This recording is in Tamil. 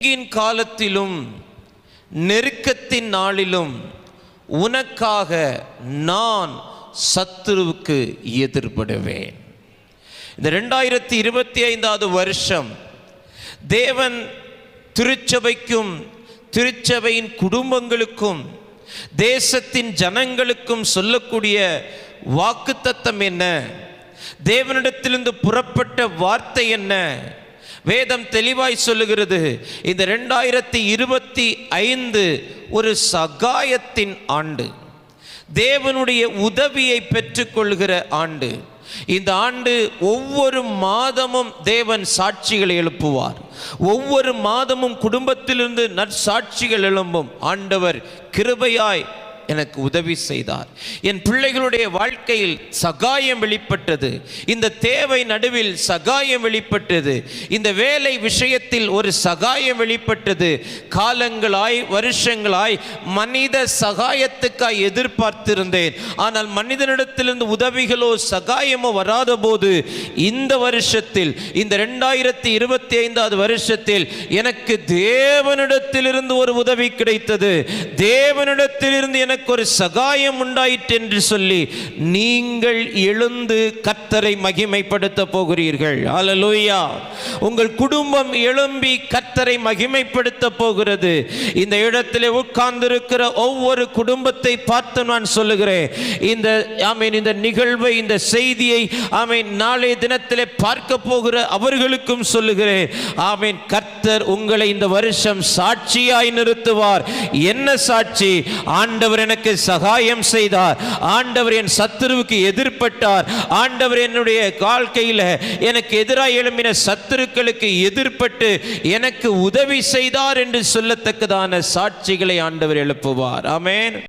காலத்திலும் நெருக்கத்தின் நாளிலும் உனக்காக நான் சத்துருவுக்கு எதிர்படுவேன். இந்த 2025 வருஷம் தேவன் திருச்சபைக்கும் திருச்சபையின் குடும்பங்களுக்கும் தேசத்தின் ஜனங்களுக்கும் சொல்லக்கூடிய வாக்குத்தத்தம் என்ன? தேவனிடத்திலிருந்து புறப்பட்ட வார்த்தை என்ன? வேதம் தெளிவாய் சொல்லுகிறது, இந்த 2025 ஒரு சகாயத்தின் ஆண்டு, தேவனுடைய உதவியை பெற்றுக்கொள்கிற ஆண்டு. இந்த ஆண்டு ஒவ்வொரு மாதமும் தேவன் சாட்சிகளை எழுப்புவார். ஒவ்வொரு மாதமும் குடும்பத்திலிருந்து நற்சாட்சிகள் எழும்பும். ஆண்டவர் கிருபையாய் எனக்கு உதவி செய்தார். என் பிள்ளைகளுடைய வாழ்க்கையில் சகாயம் வெளிப்பட்டது. இந்த தேவை நடுவில் சகாயம் வெளிப்பட்டது. இந்த வேலை விஷயத்தில் ஒரு சகாயம் வெளிப்பட்டது. காலங்களாய் வருஷங்களாய் மனித சகாயத்துக்காய் எதிர்பார்த்திருந்தேன். ஆனால் மனிதனிடத்திலிருந்து உதவிகளோ சகாயமோ வராத போது இந்த வருஷத்தில், இந்த 2025 வருஷத்தில் எனக்கு தேவனிடத்திலிருந்து ஒரு உதவி கிடைத்தது. தேவனிடத்திலிருந்து எனக்கு ஒரு சகாயம் உண்டாயிற்று என்று சொல்லி நீங்கள் எழுந்து கர்த்தரை மகிமைப்படுத்த போகிறீர்கள். ஹல்லேலூயா. உங்கள் குடும்பம் எழும்பி கர்த்தரை மகிமைப்படுத்த போகிறது. இந்த இடத்திலே உட்கார்ந்திருக்கிற ஒவ்வொரு குடும்பத்தை பார்த்து நான் சொல்லுகிறேன், இந்த நிகழ்வை, இந்த செய்தியை நாளைய தினத்திலே பார்க்க போகிற அவர்களுக்கும் சொல்லுகிறேன், கர்த்தர் உங்களை இந்த வருஷம் சாட்சியாய் நிறுத்துவார். என்ன சாட்சி? ஆண்டவர் எனக்கு சகாயம் செய்தார், ஆண்டவர் என் சத்துருவுக்கு எதிர்ப்பட்டார், ஆண்டவர் என்னுடைய வாழ்க்கையில் எனக்கு எதிராக எழும்பின சத்துருக்களுக்கு எதிர்ப்பட்டு எனக்கு உதவி செய்தார் என்று சொல்லத்தக்கதான சாட்சிகளை ஆண்டவர் எழுப்புவார். ஆமென்.